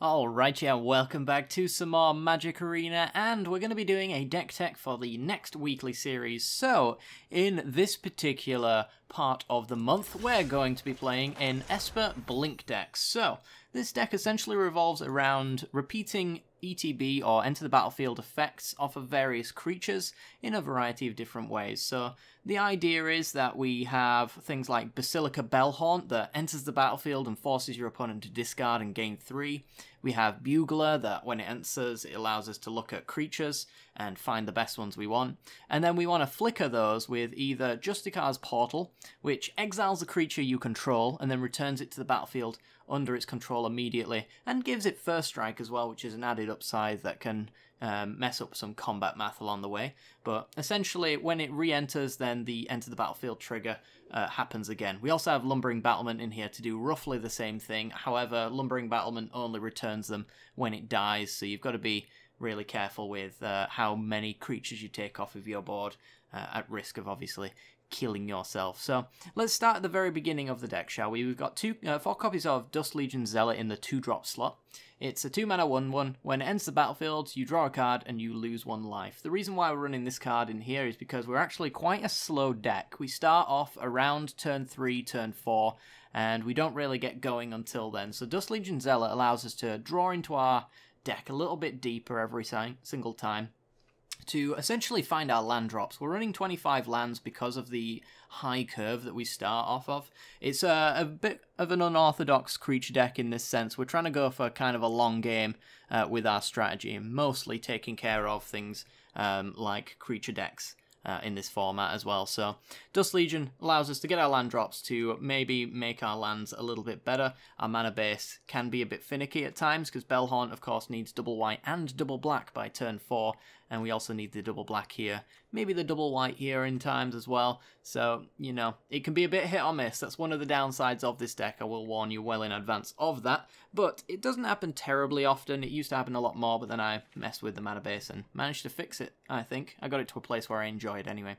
Alright, yeah, welcome back to some more Magic Arena, and we're going to be doing a deck tech for the next weekly series. So, in this particular part of the month, we're going to be playing an Esper Blink deck. So, this deck essentially revolves around repeating ETB or enter the battlefield effects off of various creatures in a variety of different ways. So the idea is that we have things like Basilica Bellhaunt that enters the battlefield and forces your opponent to discard and gain 3. We have Bugler that when it enters it allows us to look at creatures and find the best ones we want. And then we want to flicker those with either Justicar's Portal, which exiles a creature you control and then returns it to the battlefield under its control immediately, and gives it First Strike as well, which is an added upside that can mess up some combat math along the way. But essentially, when it re-enters, then the Enter the Battlefield trigger happens again. We also have Lumbering Battlement in here to do roughly the same thing. However, Lumbering Battlement only returns them when it dies, so you've got to be really careful with how many creatures you take off of your board, at risk of obviously killing yourself. So let's start at the very beginning of the deck, shall we? We've got 4 copies of Dust Legion Zealot in the 2-drop slot. It's a 2-mana 1/1. When it enters the battlefield, you draw a card and you lose 1 life. The reason why we're running this card in here is because we're actually quite a slow deck. We start off around turn 3, turn 4, and we don't really get going until then. So Dust Legion Zealot allows us to draw into our deck a little bit deeper every single time to essentially find our land drops. We're running 25 lands because of the high curve that we start off of. It's a bit of an unorthodox creature deck in this sense. We're trying to go for kind of a long game with our strategy, and mostly taking care of things like creature decks in this format as well. So Dust Legion allows us to get our land drops to maybe make our lands a little bit better. Our mana base can be a bit finicky at times because Bellhaunt of course needs double white and double black by turn 4, and we also need the double black here, maybe the double white here in times as well. So, you know, it can be a bit hit or miss. That's one of the downsides of this deck. I will warn you well in advance of that, but it doesn't happen terribly often. It used to happen a lot more, but then I messed with the mana base and managed to fix it, I think. I got it to a place where I enjoy it anyway.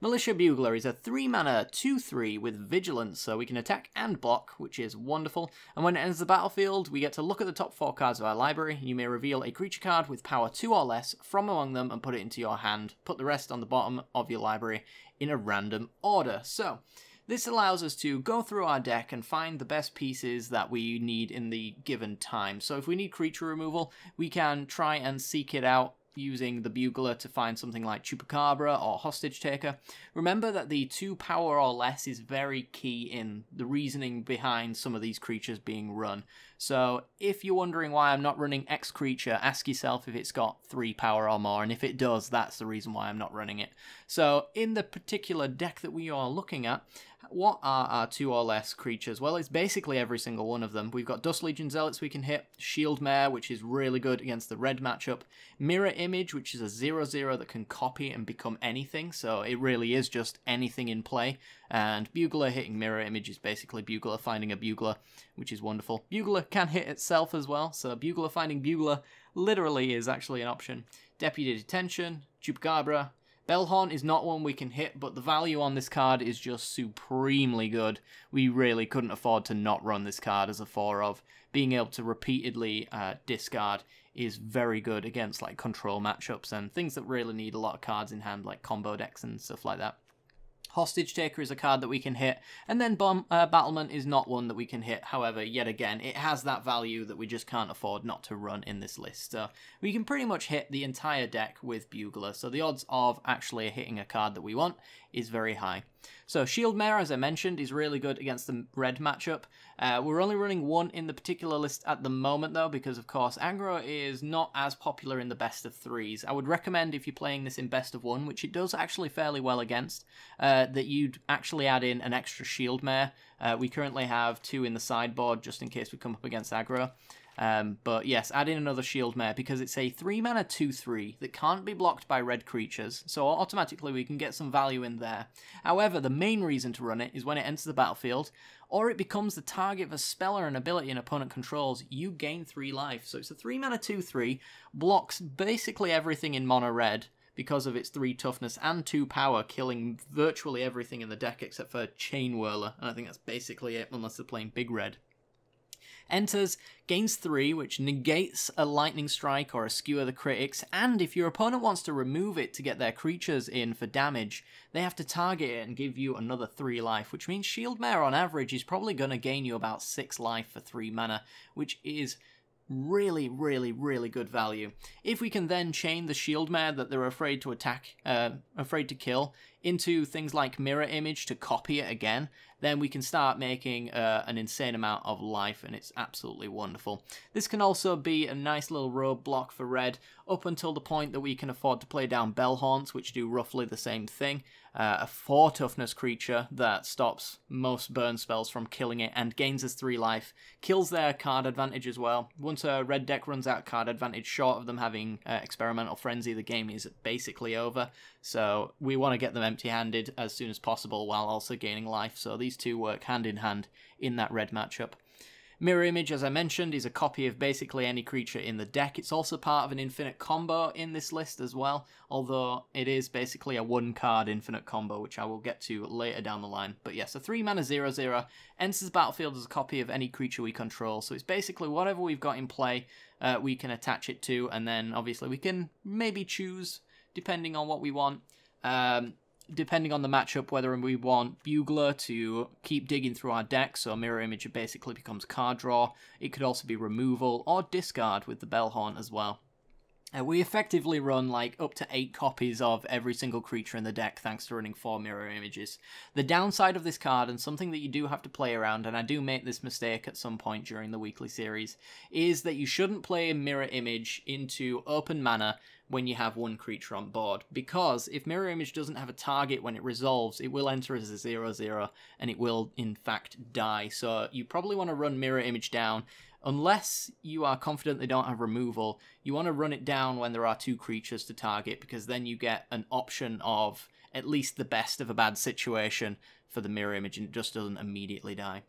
Militia Bugler is a 3-mana 2/3 with Vigilance, so we can attack and block, which is wonderful. And when it enters the battlefield, we get to look at the top 4 cards of our library. You may reveal a creature card with power 2 or less from among them and put it into your hand. Put the rest on the bottom of your library in a random order. So this allows us to go through our deck and find the best pieces that we need in the given time. So if we need creature removal, we can try and seek it out using the Bugler to find something like Chupacabra or Hostage Taker. Remember that the 2 power or less is very key in the reasoning behind some of these creatures being run. So if you're wondering why I'm not running X creature, ask yourself if it's got 3 power or more, and if it does, that's the reason why I'm not running it. So in the particular deck that we are looking at, what are our 2 or less creatures? Well, it's basically every single one of them. We've got Dust Legion Zealots we can hit, Shield Mare, which is really good against the red matchup, Mirror Image, which is a 0/0 that can copy and become anything, so it really is just anything in play, and Bugler hitting Mirror Image is basically Bugler finding a Bugler, which is wonderful. Bugler can hit itself as well, so Bugler finding Bugler literally is actually an option. Deputy Detention, Chupacabra. Bellhaunt is not one we can hit, but the value on this card is just supremely good. We really couldn't afford to not run this card as a 4-of. Being able to repeatedly discard is very good against like control matchups and things that really need a lot of cards in hand, like combo decks and stuff like that. Hostage Taker is a card that we can hit, and then Battlement is not one that we can hit. However, yet again, it has that value that we just can't afford not to run in this list. So we can pretty much hit the entire deck with Bugler, so the odds of actually hitting a card that we want is very high. So Shield Mare, as I mentioned, is really good against the red matchup. We're only running 1 in the particular list at the moment, though, because, of course, aggro is not as popular in the best of 3s. I would recommend, if you're playing this in best of 1, which it does actually fairly well against, that you'd actually add in an extra Shield Mare. We currently have 2 in the sideboard, just in case we come up against aggro. But yes, add in another Shield Mare because it's a 3-mana 2/3 that can't be blocked by red creatures, so automatically we can get some value in there. However, the main reason to run it is when it enters the battlefield, or it becomes the target of a spell or an ability an opponent controls, you gain 3 life. So it's a 3-mana 2/3, blocks basically everything in mono red because of its 3 toughness and 2 power, killing virtually everything in the deck except for Chain Whirler, and I think that's basically it unless they're playing big red. Enters, gains 3, which negates a lightning strike or a skewer the critics, and if your opponent wants to remove it to get their creatures in for damage, they have to target it and give you another 3 life, which means Shield Mare on average is probably going to gain you about 6 life for 3 mana, which is really, really, really good value. If we can then chain the Shield Mare that they're afraid to attack, afraid to kill, into things like Mirror Image to copy it again, then we can start making an insane amount of life, and it's absolutely wonderful. This can also be a nice little roadblock for red, up until the point that we can afford to play down Bellhaunts, which do roughly the same thing. A 4 toughness creature that stops most burn spells from killing it and gains us 3 life, kills their card advantage as well. Once a red deck runs out card advantage short of them having Experimental Frenzy, the game is basically over. So we want to get them empty-handed as soon as possible while also gaining life, so these two work hand in hand in that red matchup. Mirror Image, as I mentioned, is a copy of basically any creature in the deck. It's also part of an infinite combo in this list as well, although it is basically a 1-card infinite combo, which I will get to later down the line. But yes, a 3-mana 0/0 enters the battlefield as a copy of any creature we control, so it's basically whatever we've got in play we can attach it to, and then obviously we can maybe choose, depending on what we want, depending on the matchup, whether we want Bugler to keep digging through our deck, so Mirror Image basically becomes card draw. It could also be removal or discard with the Bellhaunt as well. We effectively run like up to 8 copies of every single creature in the deck thanks to running 4 Mirror Images. The downside of this card, and something that you do have to play around, and I do make this mistake at some point during the weekly series, is that you shouldn't play a Mirror Image into open mana when you have 1 creature on board, because if Mirror Image doesn't have a target when it resolves, it will enter as a 0/0 and it will in fact die. So you probably want to run Mirror Image down. Unless you are confident they don't have removal, you want to run it down when there are 2 creatures to target, because then you get an option of at least the best of a bad situation for the Mirror Image and it just doesn't immediately die.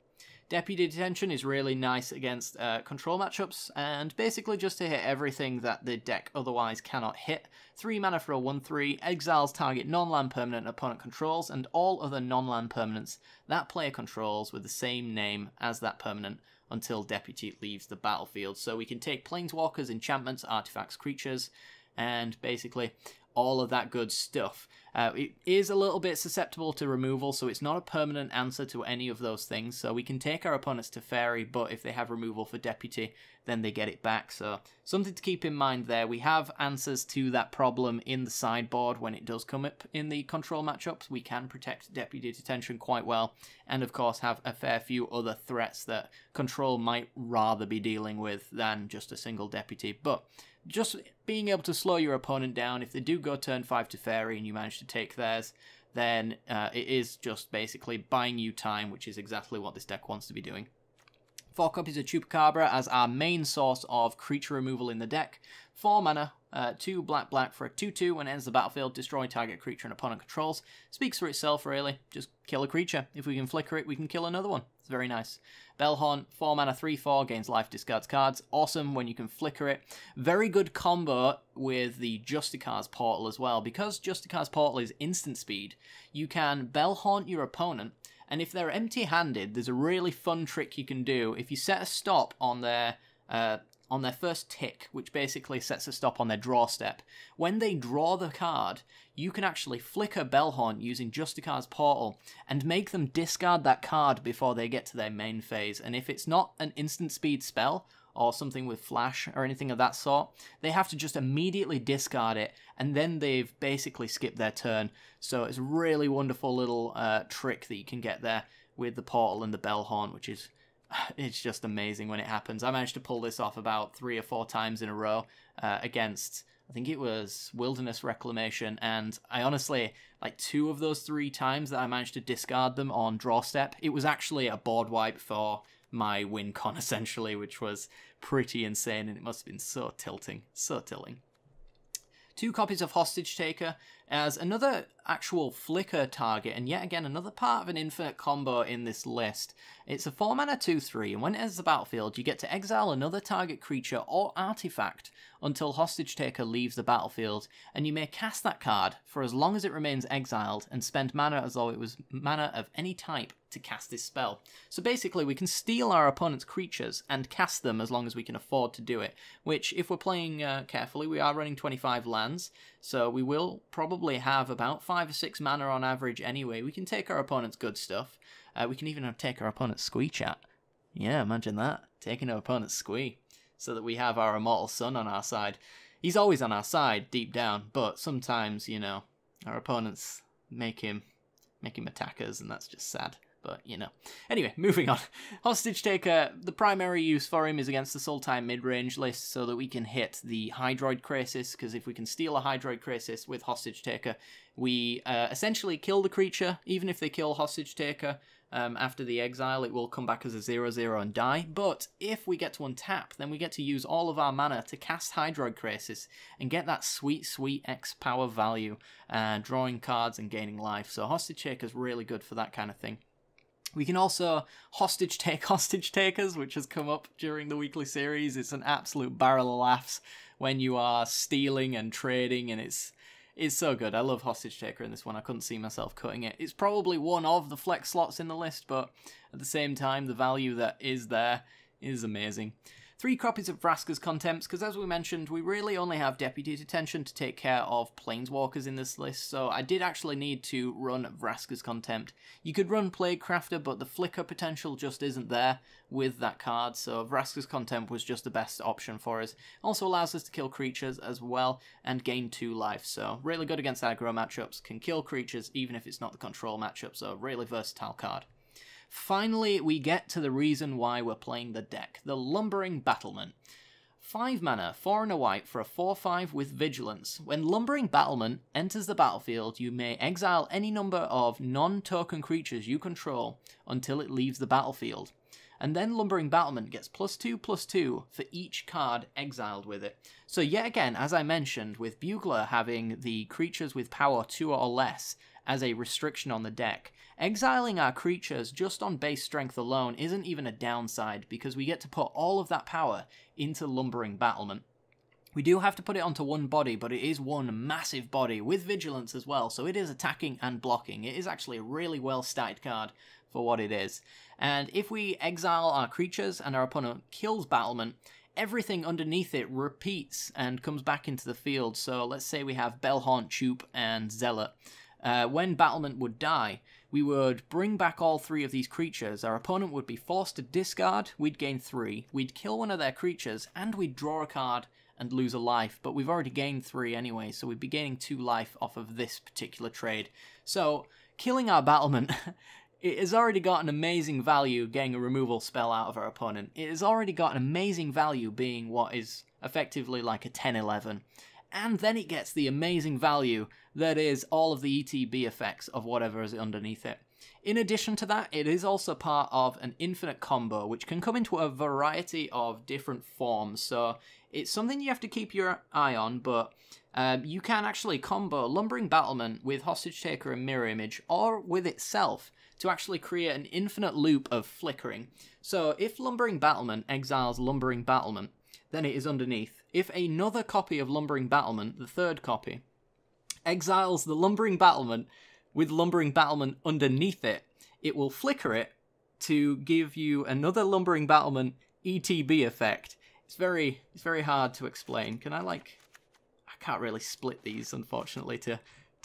Deputy Detention is really nice against control matchups, and basically just to hit everything that the deck otherwise cannot hit. 3 mana for a 1/3, exiles target non-land permanent opponent controls, and all other non-land permanents that player controls with the same name as that permanent until Deputy leaves the battlefield. So we can take planeswalkers, enchantments, artifacts, creatures, and basically all of that good stuff. It is a little bit susceptible to removal, so it's not a permanent answer to any of those things. So we can take our opponents to Fairy, but if they have removal for Deputy, then they get it back. So something to keep in mind there. We have answers to that problem in the sideboard when it does come up in the control matchups. We can protect Deputy Detention quite well, and of course have a fair few other threats that control might rather be dealing with than just a single Deputy. But just being able to slow your opponent down, if they do go turn 5 to Fairy and you manage to take theirs, then it is just basically buying you time, which is exactly what this deck wants to be doing. 4 copies of Chupacabra as our main source of creature removal in the deck. 4 mana, 2 black for a 2/2. When it ends the battlefield, destroy target creature and opponent controls. Speaks for itself, really. Just kill a creature. If we can flicker it, we can kill another one. It's very nice. Bellhaunt, 4 mana, 3/4, gains life, discards cards. Awesome when you can flicker it. Very good combo with the Justicar's Portal as well. Because Justicar's Portal is instant speed, you can Bellhaunt your opponent, and if they're empty-handed, there's a really fun trick you can do. If you set a stop on their first tick, which basically sets a stop on their draw step, when they draw the card, you can actually flicker Bellhaunt using Justicar's Portal and make them discard that card before they get to their main phase. And if it's not an instant speed spell, or something with flash or anything of that sort, they have to just immediately discard it, and then they've basically skipped their turn. So it's a really wonderful little trick that you can get there with the Portal and the Bellhaunt, which is... it's just amazing when it happens. I managed to pull this off about 3 or 4 times in a row against, I think it was Wilderness Reclamation, and I honestly, like 2 of those 3 times that I managed to discard them on draw step, it was actually a board wipe for my win con, essentially, which was pretty insane, and it must have been so tilting, so tilting. 2 copies of Hostage Taker. as another actual flicker target, and yet again another part of an infinite combo in this list. It's a 4-mana 2/3, and when it enters the battlefield, you get to exile another target creature or artifact until Hostage Taker leaves the battlefield, and you may cast that card for as long as it remains exiled and spend mana as though it was mana of any type to cast this spell. So basically we can steal our opponent's creatures and cast them as long as we can afford to do it, which if we're playing carefully, we are running 25 lands, so we will probably have about 5 or 6 mana on average anyway. We can take our opponent's good stuff. We can even take our opponent's squee, chat. Yeah, imagine that. Taking our opponent's squee, so that we have our immortal son on our side. He's always on our side, deep down, but sometimes, you know, our opponents make him attack us, and that's just sad. But, you know. Anyway, moving on. Hostage Taker, the primary use for him is against the Sultai mid-range list so that we can hit the Hydroid Krasis, because if we can steal a Hydroid Krasis with Hostage Taker, we essentially kill the creature. Even if they kill Hostage Taker after the exile, it will come back as a 0/0 and die. But if we get to untap, then we get to use all of our mana to cast Hydroid Krasis and get that sweet, sweet X power value, drawing cards and gaining life. So Hostage Taker is really good for that kind of thing. We can also hostage take hostage takers, which has come up during the weekly series. It's an absolute barrel of laughs when you are stealing and trading, and it's so good. I love hostage taker in this one. I couldn't see myself cutting it. It's probably one of the flex slots in the list, but at the same time, the value that is there is amazing. 3 copies of Vraska's Contempts, because as we mentioned, we really only have Deputy Detention to take care of Planeswalkers in this list, so I did actually need to run Vraska's Contempt. You could run Plague Crafter, but the flicker potential just isn't there with that card, so Vraska's Contempt was just the best option for us. Also allows us to kill creatures as well, and gain 2 life, so really good against aggro matchups, can kill creatures even if it's not the control matchup, so really versatile card. Finally, we get to the reason why we're playing the deck, the Lumbering Battlement. 5 mana, 4 and a white for a 4/5 with Vigilance. When Lumbering Battlement enters the battlefield, you may exile any number of non-token creatures you control until it leaves the battlefield. And then Lumbering Battlement gets +2/+2 for each card exiled with it. So yet again, as I mentioned, with Bugler having the creatures with power 2 or less as a restriction on the deck, exiling our creatures just on base strength alone isn't even a downside, because we get to put all of that power into Lumbering Battlement. We do have to put it onto one body, but it is one massive body with Vigilance as well, so it is attacking and blocking. It is actually a really well statted card for what it is. And if we exile our creatures and our opponent kills Battlement, everything underneath it repeats and comes back into the field. So let's say we have Bellhaunt, Choop, and Zealot. When Battlement would die, we would bring back all 3 of these creatures. Our opponent would be forced to discard, we'd gain 3, we'd kill one of their creatures, and we'd draw a card and lose a life, but we've already gained 3 anyway, so we'd be gaining 2 life off of this particular trade. So, killing our Battlement, it has already got an amazing value getting a removal spell out of our opponent. It has already got an amazing value being what is effectively like a 10/11. And then it gets the amazing value that is all of the ETB effects of whatever is underneath it. In addition to that, it is also part of an infinite combo, which can come into a variety of different forms. So it's something you have to keep your eye on, but you can actually combo Lumbering Battlement with Hostage Taker and Mirror Image, or with itself, to actually create an infinite loop of flickering. So if Lumbering Battlement exiles Lumbering Battlement, then it is underneath. If another copy of Lumbering Battlement, the 3rd copy, exiles the Lumbering Battlement with Lumbering Battlement underneath it, it will flicker it to give you another Lumbering Battlement ETB effect. It's very hard to explain. I can't really split these, unfortunately, to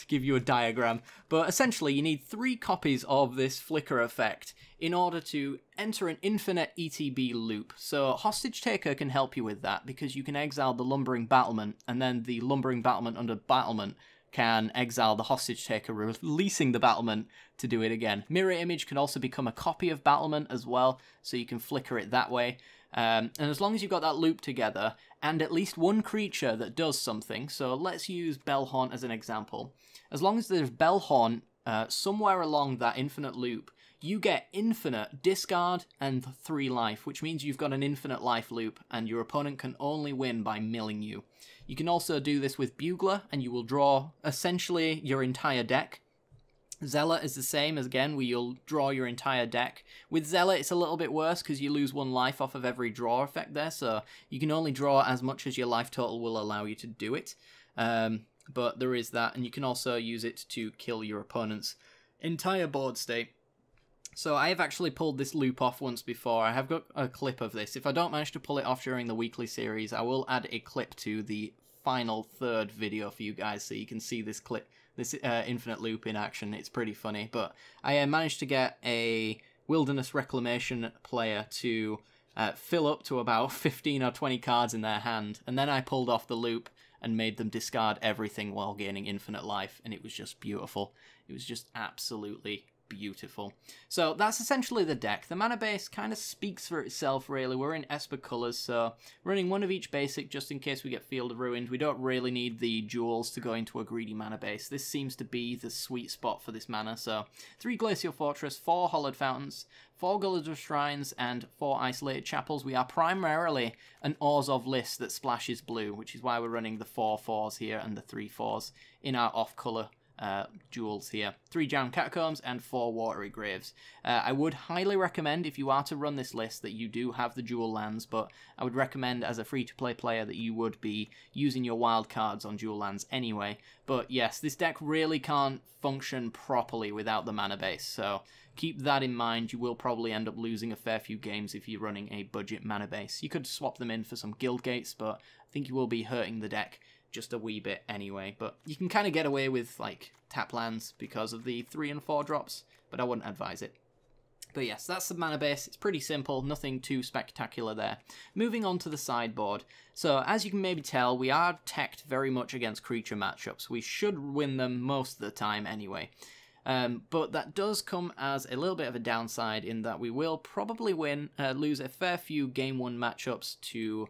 give you a diagram, but essentially you need 3 copies of this flicker effect in order to enter an infinite ETB loop. So Hostage Taker can help you with that, because you can exile the Lumbering Battlement, and then the Lumbering Battlement under Battlement can exile the Hostage Taker, releasing the Battlement to do it again. Mirror Image can also become a copy of Battlement as well, so you can flicker it that way. And as long as you've got that loop together, and at least one creature that does something, so let's use Bellhaunt as an example. As long as there's Bellhaunt somewhere along that infinite loop, you get infinite discard and 3 life, which means you've got an infinite life loop, and your opponent can only win by milling you. You can also do this with Bugler, and you will draw essentially your entire deck. Zealot is the same, as again, where you'll draw your entire deck. With Zealot, it's a little bit worse because you lose 1 life off of every draw effect there, so you can only draw as much as your life total will allow you to do it. But there is that, and you can also use it to kill your opponent's entire board state. So I have actually pulled this loop off once before. I have got a clip of this. If I don't manage to pull it off during the weekly series, I will add a clip to the final 3rd video for you guys so you can see this clip. This infinite loop in action. It's pretty funny, but I managed to get a Wilderness Reclamation player to fill up to about 15 or 20 cards in their hand, and then I pulled off the loop and made them discard everything while gaining infinite life, and it was just beautiful. It was just absolutely beautiful. So that's essentially the deck. The mana base kind of speaks for itself, really. We're in Esper colours, so running 1 of each basic just in case we get Field of Ruined. We don't really need the jewels to go into a greedy mana base. This seems to be the sweet spot for this mana. So 3 Glacial Fortress, 4 Hollowed Fountains, 4 Gulliver Shrines, and 4 Isolated Chapels. We are primarily an Orzhov list that splashes blue, which is why we're running the 4 4s here and the 3 4s in our off-colour jewels here. 3 Drowned Catacombs and 4 Watery Graves. I would highly recommend, if you are to run this list, that you do have the dual lands, but I would recommend as a free-to-play player that you would be using your wild cards on dual lands anyway. But yes, this deck really can't function properly without the mana base, so keep that in mind. You will probably end up losing a fair few games if you're running a budget mana base. You could swap them in for some guild gates, but I think you will be hurting the deck just a wee bit anyway. But you can kind of get away with like tap lands because of the 3 and 4 drops, but I wouldn't advise it. But yes, that's the mana base. It's pretty simple, nothing too spectacular there. Moving on to the sideboard. So as you can maybe tell, we are teched very much against creature matchups. We should win them most of the time anyway. But that does come as a little bit of a downside in that we will probably lose a fair few game 1 matchups to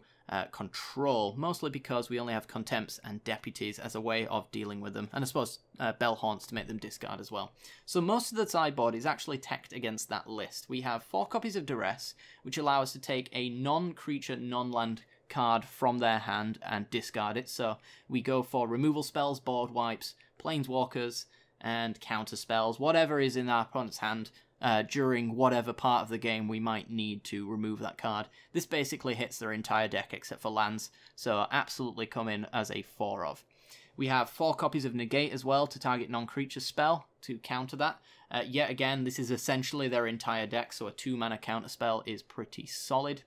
control, mostly because we only have Contempts and Deputies as a way of dealing with them, and I suppose Bell Haunts to make them discard as well. So most of the sideboard is actually teched against that list. We have 4 copies of Duress, which allow us to take a non-creature, non-land card from their hand and discard it. So we go for removal spells, board wipes, planeswalkers, and counter spells, whatever is in our opponent's hand during whatever part of the game we might need to remove that card. This basically hits their entire deck except for lands, so absolutely come in as a 4 of. We have 4 copies of Negate as well to target non-creature spell to counter that. Yet again, this is essentially their entire deck, so a 2-mana counter spell is pretty solid.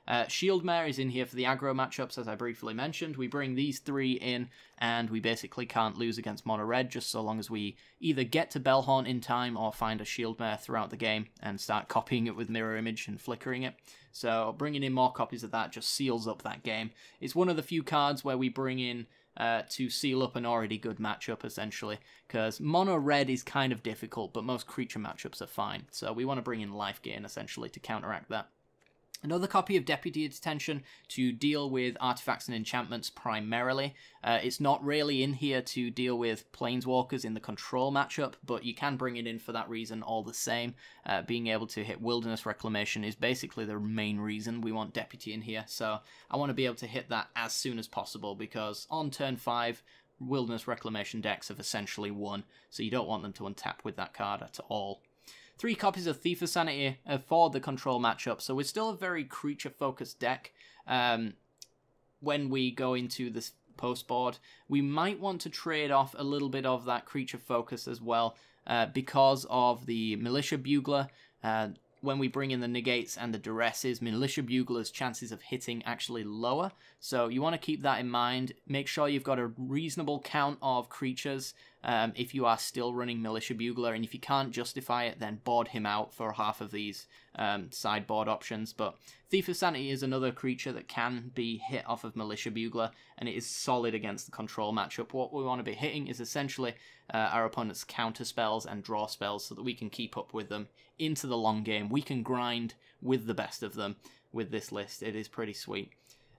Shieldmare is in here for the aggro matchups, as I briefly mentioned. We bring these 3 in, and we basically can't lose against mono red just so long as we either get to Bellhaunt in time or find a Shieldmare throughout the game and start copying it with mirror image and flickering it. So bringing in more copies of that just seals up that game. It's one of the few cards where we bring in to seal up an already good matchup, essentially, because mono red is kind of difficult, but most creature matchups are fine. So we want to bring in life gain, essentially, to counteract that. Another copy of Deputy Detention to deal with artifacts and enchantments primarily. It's not really in here to deal with planeswalkers in the control matchup, but you can bring it in for that reason all the same. Being able to hit Wilderness Reclamation is basically the main reason we want Deputy in here, so I want to be able to hit that as soon as possible, because on turn 5, Wilderness Reclamation decks have essentially won, so you don't want them to untap with that card at all. 3 copies of Thief of Sanity for the control matchup, so we're still a very creature-focused deck. When we go into this post board, we might want to trade off a little bit of that creature focus as well, because of the Militia Bugler. When we bring in the negates and the duresses, Militia Bugler's chances of hitting actually lower, so you want to keep that in mind. Make sure you've got a reasonable count of creatures if you are still running Militia Bugler, and if you can't justify it, then board him out for half of these sideboard options. But Thief of Sanity is another creature that can be hit off of Militia Bugler, and it is solid against the control matchup. What we want to be hitting is essentially our opponent's counter spells and draw spells so that we can keep up with them into the long game. We can grind with the best of them with this list. It is pretty sweet.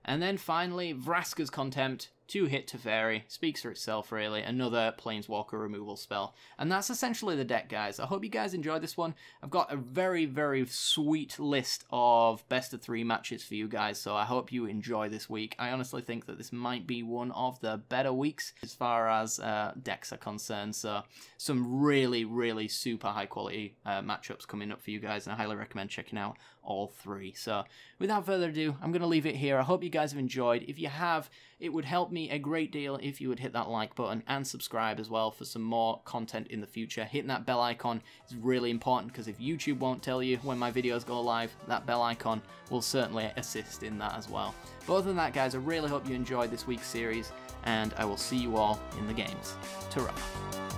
And then finally, Vraska's Contempt 2-hit Teferi, speaks for itself really, another Planeswalker removal spell. And that's essentially the deck, guys. I hope you guys enjoyed this one. I've got a very, very sweet list of best of 3 matches for you guys, so I hope you enjoy this week. I honestly think that this might be one of the better weeks as far as decks are concerned, so some really, really super high quality matchups coming up for you guys, and I highly recommend checking out all 3. So without further ado, I'm going to leave it here. I hope you guys have enjoyed. If you have, it would help me a great deal if you would hit that like button and subscribe as well for some more content in the future. Hitting that bell icon is really important, because if YouTube won't tell you when my videos go live, that bell icon will certainly assist in that as well. But other than that, guys, I really hope you enjoyed this week's series, and I will see you all in the games. Ta-ra.